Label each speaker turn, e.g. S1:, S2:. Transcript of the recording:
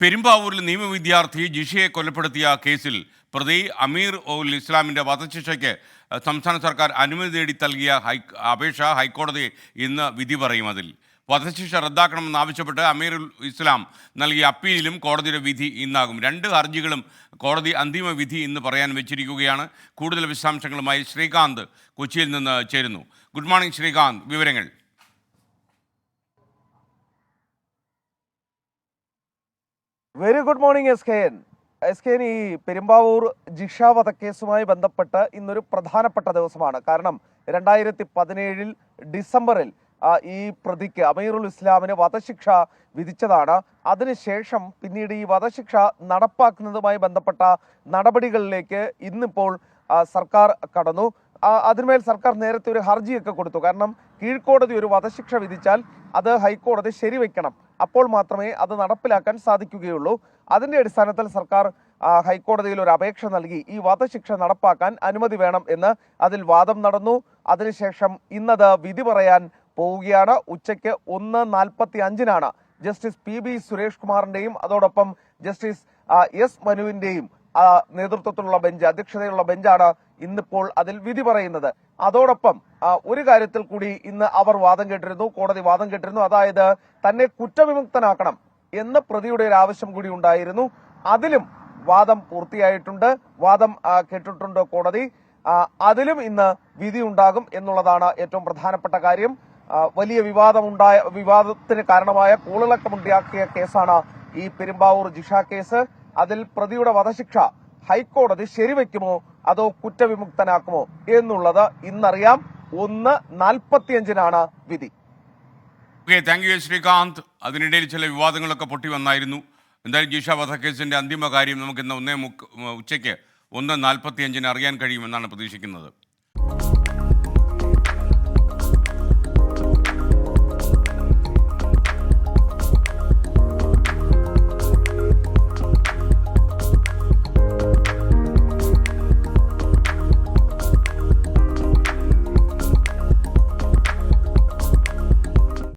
S1: പെരുമ്പാവൂരിൽ നിയമവിദ്യാർത്ഥി ജിഷയെ കൊലപ്പെടുത്തിയ കേസിൽ പ്രതി അമീർ ഉൽ ഇസ്ലാമിൻ്റെ വധശിക്ഷയ്ക്ക് സംസ്ഥാന സർക്കാർ അനുമതി തേടി നൽകിയ അപേക്ഷ ഹൈക്കോടതി ഇന്ന് വിധി പറയും. അതിൽ വധശിക്ഷ റദ്ദാക്കണമെന്നാവശ്യപ്പെട്ട് അമീർ ഉൽ ഇസ്ലാം നൽകിയ അപ്പീലിലും കോടതിയുടെ വിധി ഇന്നാകും. രണ്ട് ഹർജികളും കോടതി അന്തിമ വിധി ഇന്ന് പറയാൻ വെച്ചിരിക്കുകയാണ്. കൂടുതൽ വിശദാംശങ്ങളുമായി ശ്രീകാന്ത് കൊച്ചിയിൽ നിന്ന് ചേരുന്നു. ഗുഡ് മോർണിംഗ് ശ്രീകാന്ത്, വിവരങ്ങൾ.
S2: Very good morning S K N. ഈ പെരുമ്പാവൂർ ജിഷ വധക്കേസുമായി ബന്ധപ്പെട്ട് ഇന്നൊരു പ്രധാനപ്പെട്ട ദിവസമാണ്. കാരണം 2017 ഡിസംബറിൽ ഈ പ്രതിക്ക് അമീറുൽ ഇസ്ലാമിന് വധശിക്ഷ വിധിച്ചതാണ്. അതിനുശേഷം പിന്നീട് ഈ വധശിക്ഷ നടപ്പാക്കുന്നതുമായി ബന്ധപ്പെട്ട നടപടികളിലേക്ക് ഇന്നിപ്പോൾ സർക്കാർ കടന്നു. അതിന്മേൽ സർക്കാർ നേരത്തെ ഒരു ഹർജിയൊക്കെ കൊടുത്തു. കാരണം കീഴ്ക്കോടതി ഒരു വധശിക്ഷ വിധിച്ചാൽ അത് ഹൈക്കോടതി ശരിവെക്കണം, അപ്പോൾ മാത്രമേ അത് നടപ്പിലാക്കാൻ സാധിക്കുകയുള്ളൂ. അതിൻ്റെ അടിസ്ഥാനത്തിൽ സർക്കാർ ഹൈക്കോടതിയിൽ ഒരു അപേക്ഷ നൽകി ഈ വധശിക്ഷ നടപ്പാക്കാൻ അനുമതി വേണം എന്ന്. അതിൽ വാദം നടന്നു. അതിനുശേഷം ഇന്നത് വിധി പറയാൻ പോവുകയാണ്. ഉച്ചയ്ക്ക് 1:45 ജസ്റ്റിസ് PB സുരേഷ് കുമാറിന്റെയും അതോടൊപ്പം ജസ്റ്റിസ് S മനുവിന്റെയും നേതൃത്വത്തിലുള്ള ബെഞ്ച്, അധ്യക്ഷതയുള്ള ബെഞ്ചാണ് ഇന്നിപ്പോൾ അതിൽ വിധി പറയുന്നത്. അതോടൊപ്പം ഒരു കാര്യത്തിൽ കൂടി ഇന്ന് അവർ വാദം കേട്ടിരുന്നു, കോടതി വാദം കേട്ടിരുന്നു. അതായത് തന്നെ കുറ്റവിമുക്തനാക്കണം എന്ന് പ്രതിയുടെ ഒരു ആവശ്യം കൂടി ഉണ്ടായിരുന്നു. അതിലും വാദം പൂർത്തിയായിട്ടുണ്ട്, വാദം കേട്ടിട്ടുണ്ട് കോടതി. അതിലും ഇന്ന് വിധി ഉണ്ടാകും എന്നുള്ളതാണ് ഏറ്റവും പ്രധാനപ്പെട്ട കാര്യം. വലിയ വിവാദത്തിന് കാരണമായ കൂളിളക്കമുണ്ടാക്കിയ കേസാണ് ഈ പെരുമ്പാവൂർ ജിഷ കേസ്. അതിൽ പ്രതിയുടെ വധശിക്ഷ ഹൈക്കോടതി ശരിവെക്കുമോ അതോ കുറ്റവിമുക്തനാക്കുമോ എന്നുള്ളത് ഇന്നറിയാം. 1:45 വിധി.
S1: Thank you Srikanth. അതിനിടയിൽ ചില വിവാദങ്ങളൊക്കെ പൊട്ടി വന്നായിരുന്നു. എന്തായാലും ജിഷ വധക്കേസിന്റെ അന്തിമ കാര്യം നമുക്ക് ഇന്ന് ഉച്ചയ്ക്ക് 1:45 അറിയാൻ കഴിയുമെന്നാണ് പ്രതീക്ഷിക്കുന്നത്.